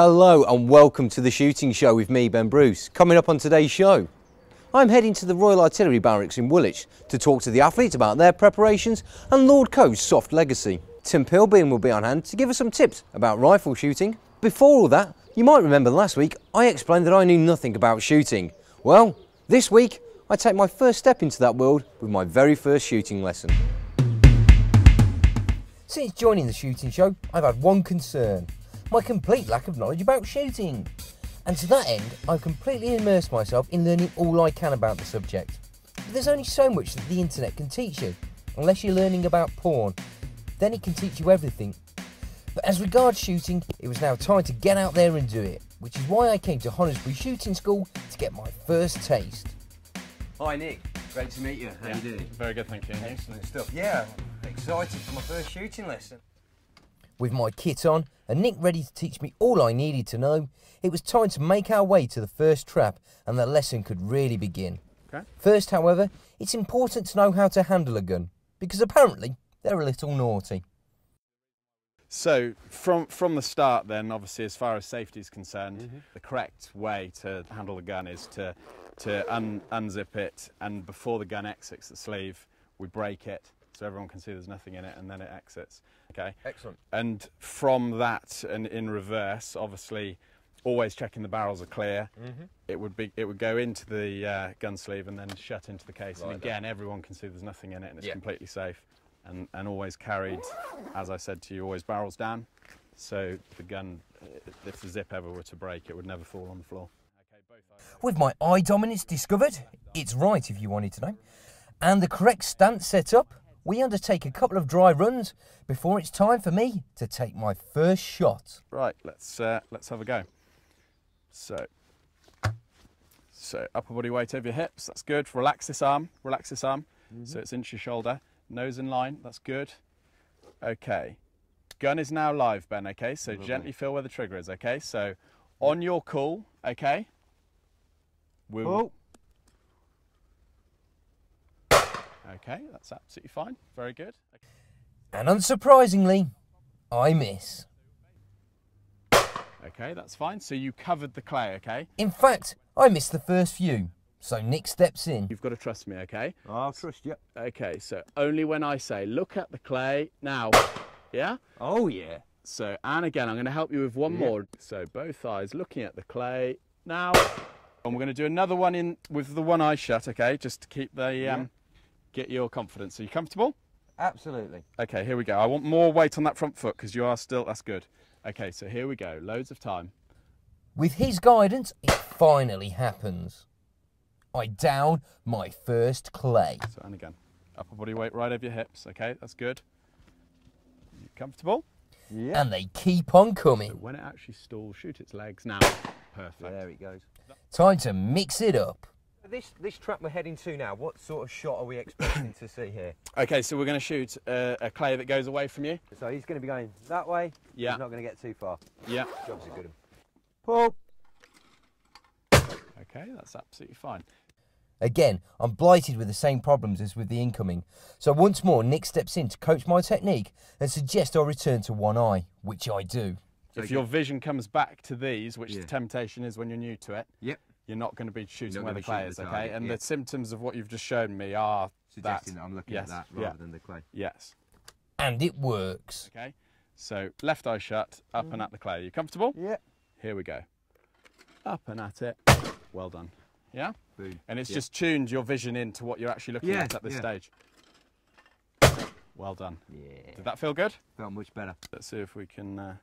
Hello and welcome to the shooting show with me, Ben Bruce. Coming up on today's show, I'm heading to the Royal Artillery Barracks in Woolwich to talk to the athletes about their preparations and Lord Coe's soft legacy. Tim Pilbeam will be on hand to give us some tips about rifle shooting. Before all that, you might remember last week I explained that I knew nothing about shooting. Well, this week I take my first step into that world with my very first shooting lesson. Since joining the shooting show, I've had one concern: my complete lack of knowledge about shooting. And to that end, I've completely immersed myself in learning all I can about the subject. But there's only so much that the internet can teach you, unless you're learning about porn. Then it can teach you everything. But as regards shooting, it was now time to get out there and do it, which is why I came to Honnesbury Shooting School to get my first taste. Hi Nick, great to meet you. How you doing? Very good, thank you. Excellent stuff. Yeah, excited for my first shooting lesson. With my kit on and Nick ready to teach me all I needed to know, it was time to make our way to the first trap and the lesson could really begin. Okay. First, however, it's important to know how to handle a gun, because apparently they're a little naughty. So from the start then, obviously as far as safety is concerned, the correct way to handle the gun is to unzip it, and before the gun exits the sleeve, we break it so everyone can see there's nothing in it, and then it exits. Okay. Excellent. And from that, and in reverse, obviously always checking the barrels are clear. It would go into the gun sleeve and then shut into the case, and again everyone can see there's nothing in it, and it's completely safe. And always carried, as I said to you, always barrels down, so the gun, if the zip ever were to break, it would never fall on the floor. Okay, with my eye dominance discovered, it's right if you wanted to know, and the correct stance set up, we undertake a couple of dry runs before it's time for me to take my first shot. Right, let's have a go. So upper body weight over your hips, that's good. Relax this arm, so it's into your shoulder. Nose in line, that's good. Okay, gun is now live, Ben, okay? So gently feel where the trigger is, okay? So on your call, okay? Okay, that's absolutely fine, very good. And unsurprisingly, I miss. Okay, that's fine, so you covered the clay, okay? In fact, I missed the first few. So Nick steps in. You've got to trust me, okay? I'll trust you. Okay, so only when I say, look at the clay, now, yeah? Oh, yeah. So, and again, I'm going to help you with one more. So both eyes looking at the clay, now. And we're going to do another one in with the one eye shut, okay? Just to keep the, get your confidence. Are you comfortable? Absolutely. Okay, here we go. I want more weight on that front foot because you are still, that's good. Okay, so here we go, loads of time. With his guidance, it finally happens. I down my first clay. So, and again, upper body weight right over your hips. Okay, that's good. You comfortable? Yeah. And they keep on coming. So when it actually stalls, shoot its legs now. Perfect. There it goes. Time to mix it up. This trap we're heading to now, what sort of shot are we expecting to see here? Okay, so we're going to shoot a clay that goes away from you. So he's going to be going that way. Yeah. He's not going to get too far. Yeah. Job's a good one. Pull. Okay, that's absolutely fine. Again, I'm blighted with the same problems as with the incoming. So once more, Nick steps in to coach my technique and suggests I return to one eye, which I do. If your vision comes back to these, which the temptation is when you're new to it, you're not going to be shooting where the clay is, okay? And the symptoms of what you've just shown me are suggesting that I'm looking at that rather than the clay. Yes. And it works. Okay, so left eye shut, up and at the clay. You comfortable? Yeah. Here we go. Up and at it. Well done. Yeah? Boom. And it's just tuned your vision into what you're actually looking at this stage. Well done. Yeah. Did that feel good? Felt much better. Let's see if we can...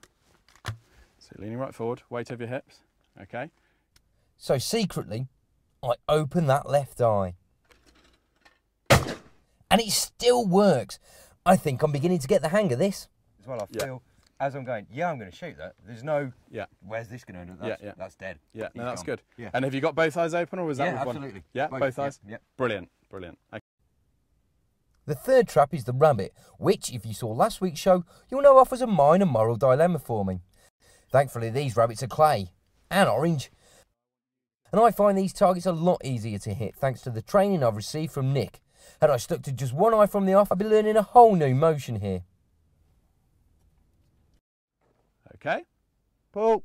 So leaning right forward, weight over your hips. Okay. So secretly, I open that left eye. And it still works. I think I'm beginning to get the hang of this. As well, I feel, as I'm going, I'm going to shoot that. There's no, where's this going to end up? That's dead. Yeah, no, that's good. Yeah. And have you got both eyes open, or was that with absolutely. One? Yeah, both eyes? Yeah. Brilliant, brilliant. Okay. The third trap is the rabbit, which, if you saw last week's show, you'll know offers a minor moral dilemma for me. Thankfully, these rabbits are clay and orange. And I find these targets a lot easier to hit thanks to the training I've received from Nick. Had I stuck to just one eye from the off, I'd be learning a whole new motion here. Okay. Pull.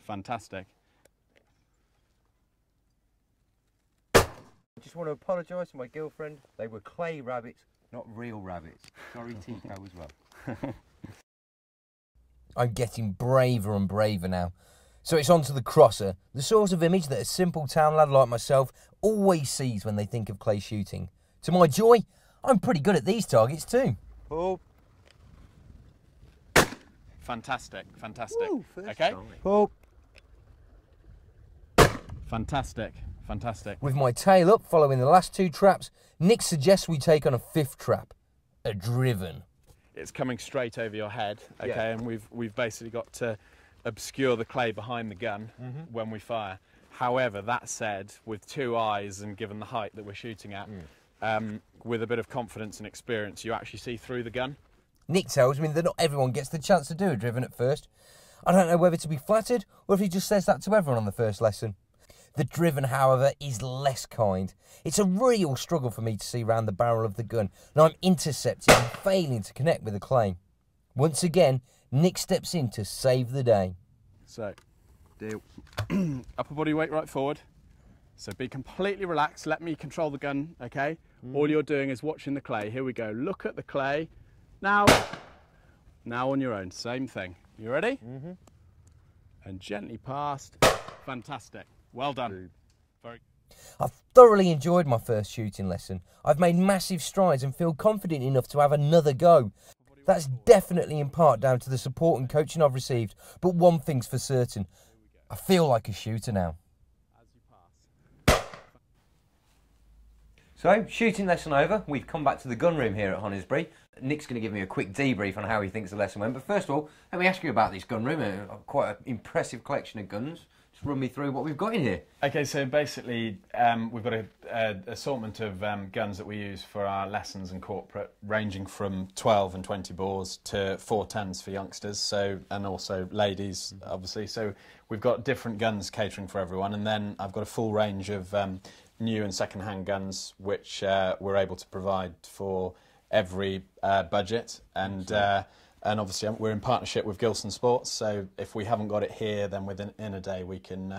Fantastic. I just want to apologise to my girlfriend. They were clay rabbits, not real rabbits. Sorry, Tico, as well. I'm getting braver and braver now. So it's on to the crosser, the sort of image that a simple town lad like myself always sees when they think of clay shooting. To my joy, I'm pretty good at these targets too. Oh. Fantastic, fantastic. Woo, okay. Oh. Fantastic, fantastic. With my tail up following the last 2 traps, Nick suggests we take on a 5th trap, a driven. It's coming straight over your head, okay, yeah. And we've basically got to obscure the clay behind the gun when we fire. However, that said, with 2 eyes and given the height that we're shooting at, with a bit of confidence and experience, you actually see through the gun. Nick tells me that not everyone gets the chance to do a driven at first. I don't know whether to be flattered or if he just says that to everyone on the first lesson. The driven, however, is less kind. It's a real struggle for me to see round the barrel of the gun, and I'm intercepting and failing to connect with the clay. Once again, Nick steps in to save the day. So, upper body weight right forward. So be completely relaxed. Let me control the gun, okay? All you're doing is watching the clay. Here we go. Look at the clay. Now on your own. Same thing. You ready? And gently past. Fantastic. Well done. Very. I've thoroughly enjoyed my first shooting lesson. I've made massive strides and feel confident enough to have another go. That's definitely in part down to the support and coaching I've received, but one thing's for certain, I feel like a shooter now. So, shooting lesson over. We've come back to the gun room here at Honesbury. Nick's going to give me a quick debrief on how he thinks the lesson went. But first of all, let me ask you about this gun room. Quite an impressive collection of guns. Just run me through what we've got in here. Okay, so basically we've got an assortment of guns that we use for our lessons and corporate, ranging from 12 and 20 bores to 410s for youngsters, so, and also ladies, obviously. So we've got different guns catering for everyone, and then I've got a full range of new and second-hand guns which we're able to provide for every budget, and obviously we're in partnership with Gilson Sports, so if we haven't got it here, then within a day we can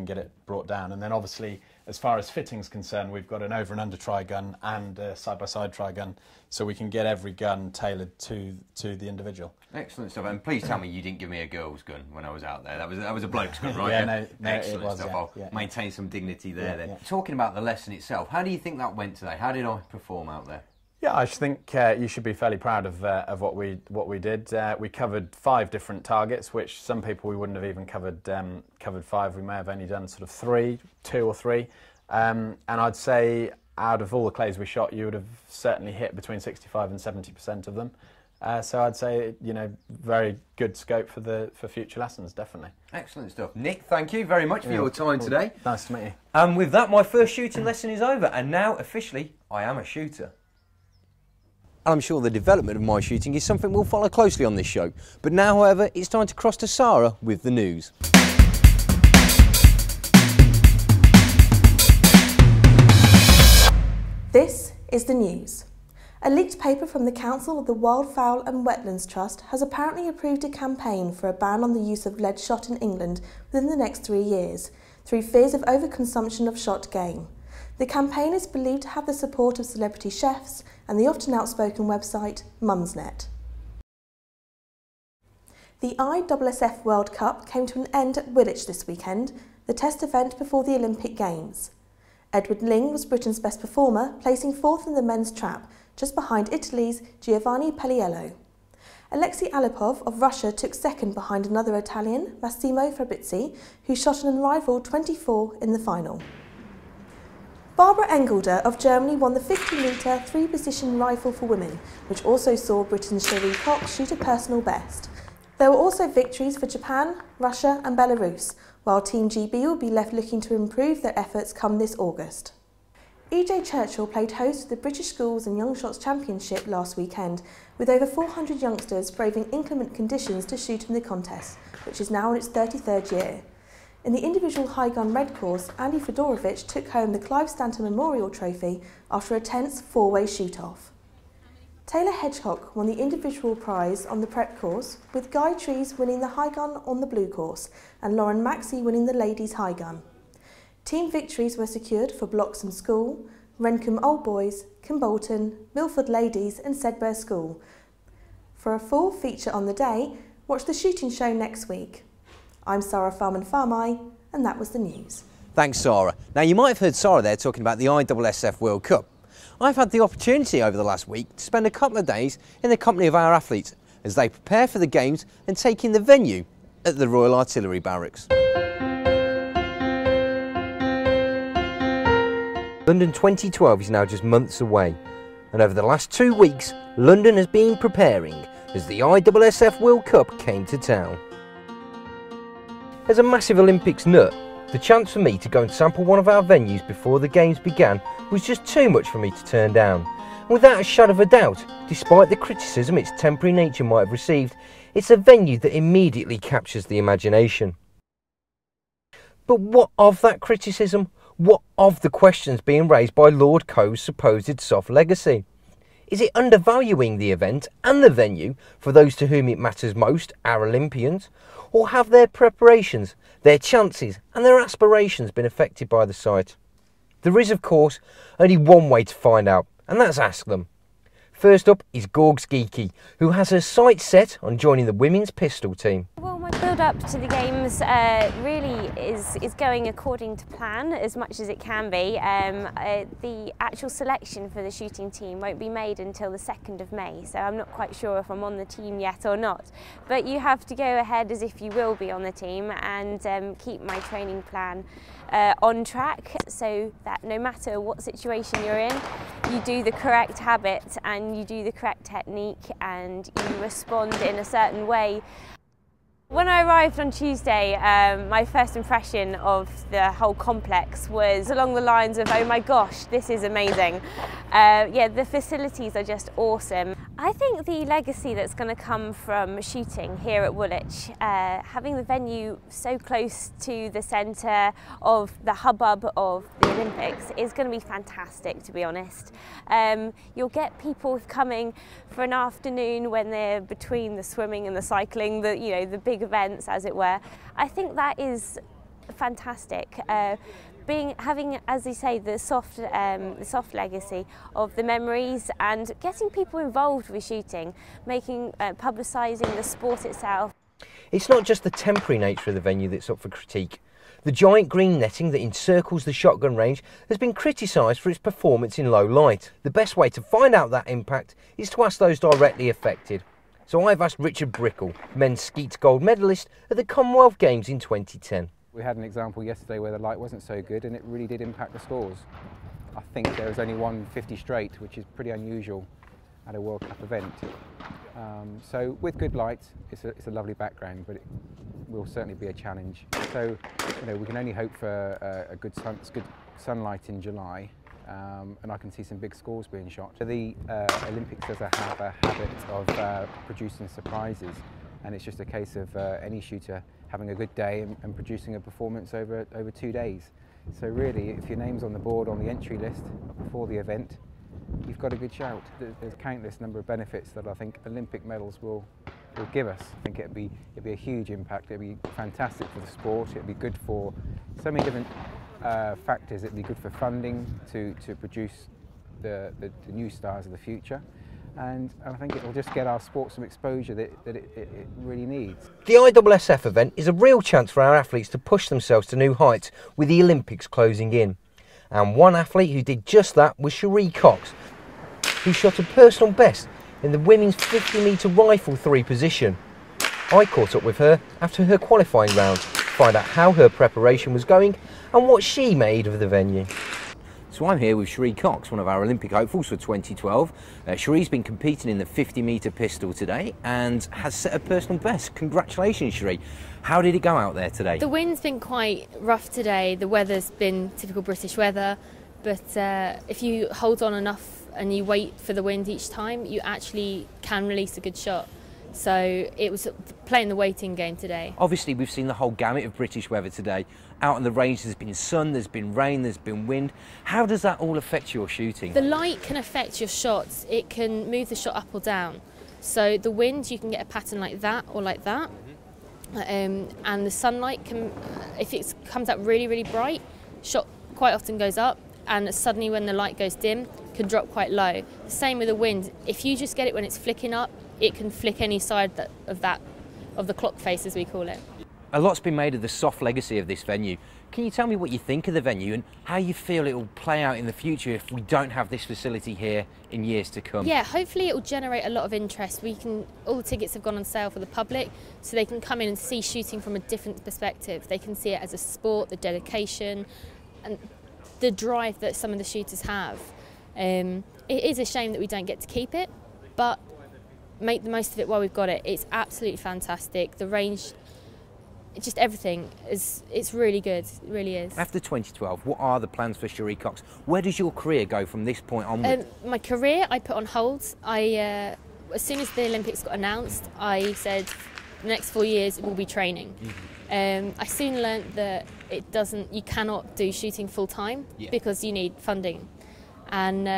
get it brought down. And then obviously, as far as fitting's concerned, we've got an over and under try gun and a side-by-side try gun, so we can get every gun tailored to the individual. Excellent stuff. And please tell me you didn't give me a girl's gun when I was out there. That was a bloke's gun, right? Yeah, no, excellent it was, stuff. yeah, I'll yeah, maintain some dignity there. Yeah, then. yeah. Talking about the lesson itself, how do you think that went today? How did I perform out there? Yeah, I think you should be fairly proud of what we did. We covered 5 different targets, which some people we wouldn't have even covered 5. We may have only done sort of 2 or 3. And I'd say out of all the clays we shot, you would have certainly hit between 65 and 70% of them. So I'd say, you know, very good scope for future lessons, definitely. Excellent stuff. Nick, thank you very much for your time today. Nice to meet you. And with that, my first shooting lesson is over, and now officially I am a shooter. I'm sure the development of my shooting is something we'll follow closely on this show. But now, however, it's time to cross to Sara with the news. This is the news. A leaked paper from the Council of the Wildfowl and Wetlands Trust has apparently approved a campaign for a ban on the use of lead shot in England within the next 3 years, through fears of overconsumption of shot game. The campaign is believed to have the support of celebrity chefs and the often outspoken website Mumsnet. The ISSF World Cup came to an end at Woolwich this weekend, the test event before the Olympic Games. Edward Ling was Britain's best performer, placing 4th in the men's trap, just behind Italy's Giovanni Pelliello. Alexei Alipov of Russia took 2nd behind another Italian, Massimo Fabrizi, who shot an unrivalled 24 in the final. Barbara Engelder of Germany won the 50-metre 3-position rifle for women, which also saw Britain's Cherie Cox shoot a personal best. There were also victories for Japan, Russia and Belarus, while Team GB will be left looking to improve their efforts come this August. EJ Churchill played host to the British Schools and Young Shots Championship last weekend, with over 400 youngsters braving inclement conditions to shoot in the contest, which is now in its 33rd year. In the individual high gun red course, Andy Fedorovich took home the Clive Stanton Memorial Trophy after a tense 4-way shoot-off. Taylor Hedgecock won the individual prize on the prep course, with Guy Trees winning the high gun on the blue course and Lauren Maxey winning the ladies high gun. Team victories were secured for Bloxham School, Rencombe Old Boys, Kimbolton, Milford Ladies and Sedbergh School. For a full feature on the day, watch the shooting show next week. I'm Sara Farman-Farmai, and that was the news. Thanks, Sara. Now, you might have heard Sara there talking about the ISSF World Cup. I've had the opportunity over the last week to spend a couple of days in the company of our athletes as they prepare for the games and take in the venue at the Royal Artillery Barracks. London 2012 is now just months away, and over the last 2 weeks, London has been preparing as the ISSF World Cup came to town. As a massive Olympics nut, the chance for me to go and sample one of our venues before the games began was just too much for me to turn down. And without a shadow of a doubt, despite the criticism its temporary nature might have received, it's a venue that immediately captures the imagination. But what of that criticism? What of the questions being raised by Lord Coe's supposed soft legacy? Is it undervaluing the event and the venue for those to whom it matters most, our Olympians? Or have their preparations, their chances and their aspirations been affected by the site? There is, of course, only one way to find out, and that's ask them. First up is Gorgs Geeky, who has her sights set on joining the women's pistol team. Well, my build-up to the games really is going according to plan as much as it can be. The actual selection for the shooting team won't be made until the 2nd of May, so I'm not quite sure if I'm on the team yet or not. But you have to go ahead as if you will be on the team and keep my training plan on track, so that no matter what situation you're in, you do the correct habit and you do the correct technique and you respond in a certain way. When I arrived on Tuesday, my first impression of the whole complex was along the lines of, oh my gosh, this is amazing. Yeah, the facilities are just awesome. I think the legacy that's going to come from shooting here at Woolwich, having the venue so close to the centre of the hubbub of the Olympics, is going to be fantastic, to be honest. You'll get people coming for an afternoon when they're between the swimming and the cycling, the big events, as it were. I think that is fantastic. Having, as you say, the soft legacy of the memories and getting people involved with shooting, publicising the sport itself. It's not just the temporary nature of the venue that's up for critique. The giant green netting that encircles the shotgun range has been criticised for its performance in low light. The best way to find out that impact is to ask those directly affected. So I've asked Richard Brickle, men's skeet gold medalist at the Commonwealth Games in 2010. We had an example yesterday where the light wasn't so good and it really did impact the scores. I think there was only 150 straight, which is pretty unusual at a World Cup event. So with good light, it's a lovely background, but it will certainly be a challenge. So we can only hope for a good sunlight in July, and I can see some big scores being shot. The Olympics does have a habit of producing surprises, and it's just a case of any shooter having a good day and producing a performance over 2 days. So really, if your name's on the board on the entry list before the event, you've got a good shout. There's countless number of benefits that I think Olympic medals will give us. I think it'd be a huge impact. It'd be fantastic for the sport. It'd be good for so many different factors. It'd be good for funding to produce the new stars of the future. And I think it'll just get our sport some exposure that it really needs. The ISSF event is a real chance for our athletes to push themselves to new heights with the Olympics closing in. And one athlete who did just that was Sheree Cox, who shot a personal best in the women's 50-metre rifle 3 position. I caught up with her after her qualifying round to find out how her preparation was going and what she made of the venue. So I'm here with Sheree Cox, one of our Olympic hopefuls for 2012. Sheree's been competing in the 50-metre pistol today and has set a personal best. Congratulations, Sheree. How did it go out there today? The wind's been quite rough today. The weather's been typical British weather, but if you hold on enough and you wait for the wind each time, you actually can release a good shot. So it was playing the waiting game today. Obviously, we've seen the whole gamut of British weather today. Out on the range, there's been sun, there's been rain, there's been wind. How does that all affect your shooting? The light can affect your shots. It can move the shot up or down. So the wind, you can get a pattern like that or like that. And the sunlight can, if it comes out really, really bright, shot quite often goes up, and suddenly when the light goes dim, can drop quite low. The same with the wind. If you just get it when it's flicking up, it can flick any side of the clock face, as we call it. A lot's been made of the soft legacy of this venue. Can you tell me what you think of the venue and how you feel it will play out in the future if we don't have this facility here in years to come? Yeah, hopefully it will generate a lot of interest. All the tickets have gone on sale for the public, so they can come in and see shooting from a different perspective. They can see it as a sport, the dedication and the drive that some of the shooters have. It is a shame that we don't get to keep it, but make the most of it while we've got it. It's absolutely fantastic. The range, just everything, it's really good. It really is. After 2012, what are the plans for Cherie Cox? Where does your career go from this point onward? My career I put on hold. As soon as the Olympics got announced, I said the next 4 years it will be training. I soon learnt that you cannot do shooting full time because you need funding, and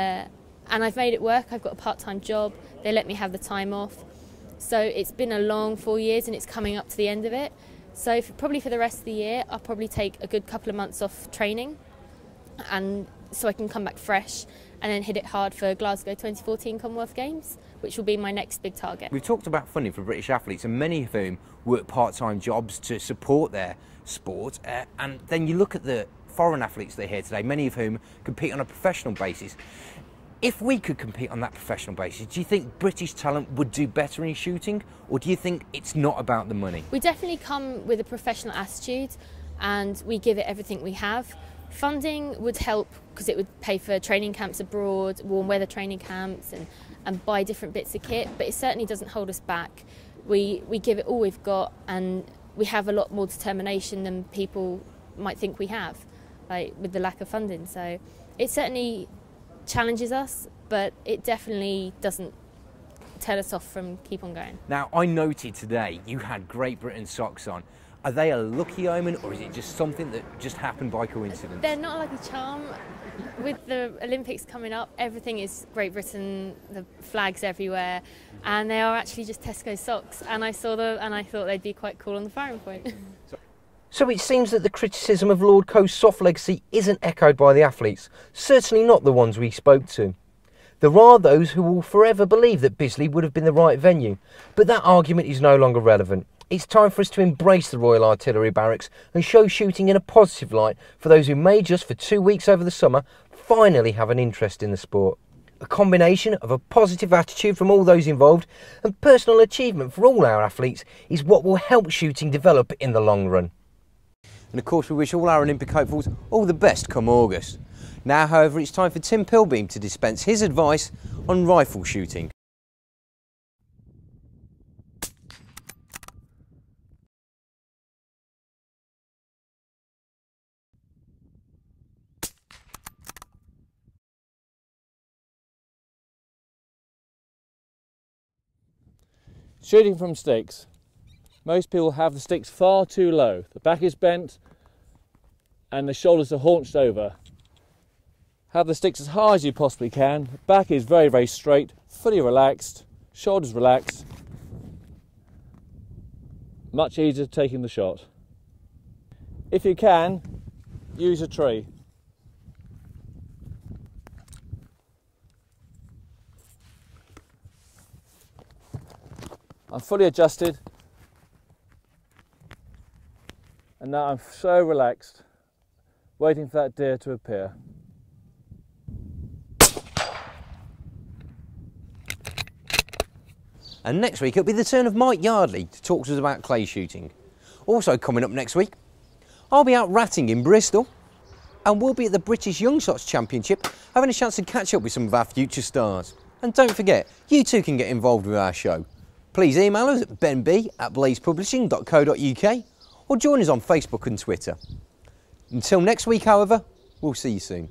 I've made it work. I've got a part-time job. They let me have the time off, so it's been a long 4 years and it's coming up to the end of it. So probably for the rest of the year, I'll probably take a good couple of months off training, and so I can come back fresh and then hit it hard for Glasgow 2014 Commonwealth Games, which will be my next big target. We've talked about funding for British athletes, and many of whom work part-time jobs to support their sport. And then you look at the foreign athletes that are here today, many of whom compete on a professional basis. If we could compete on that professional basis, do you think British talent would do better in shooting, or do you think it's not about the money? We definitely come with a professional attitude and we give it everything we have. Funding would help because it would pay for training camps abroad, warm weather training camps, and buy different bits of kit, but it certainly doesn't hold us back. We give it all we've got, and we have a lot more determination than people might think we have, like with the lack of funding. So it certainly challenges us, but it definitely doesn't turn us off from keep on going. Now, I noted today you had Great Britain socks on. Are they a lucky omen, or is it just something that just happened by coincidence? They're not like a charm. With the Olympics coming up, everything is Great Britain, the flags everywhere, and they are actually just Tesco socks. And I saw them and I thought they'd be quite cool on the firing point. So it seems that the criticism of Lord Coe's soft legacy isn't echoed by the athletes, certainly not the ones we spoke to. There are those who will forever believe that Bisley would have been the right venue, but that argument is no longer relevant. It's time for us to embrace the Royal Artillery Barracks and show shooting in a positive light for those who may just for 2 weeks over the summer finally have an interest in the sport. A combination of a positive attitude from all those involved and personal achievement for all our athletes is what will help shooting develop in the long run. And of course we wish all our Olympic hopefuls all the best come August. Now, however, it's time for Tim Pilbeam to dispense his advice on rifle shooting. Shooting from sticks. Most people have the sticks far too low. The back is bent and the shoulders are haunched over. Have the sticks as high as you possibly can. The back is very, very straight, fully relaxed, shoulders relaxed. Much easier taking the shot. If you can, use a tree. I'm fully adjusted, and now I'm so relaxed, waiting for that deer to appear. And next week it'll be the turn of Mike Yardley to talk to us about clay shooting. Also coming up next week, I'll be out ratting in Bristol, and we'll be at the British Young Shots Championship having a chance to catch up with some of our future stars. And don't forget, you too can get involved with our show. Please email us at benb@blazepublishing.co.uk or join us on Facebook and Twitter. Until next week, however, we'll see you soon.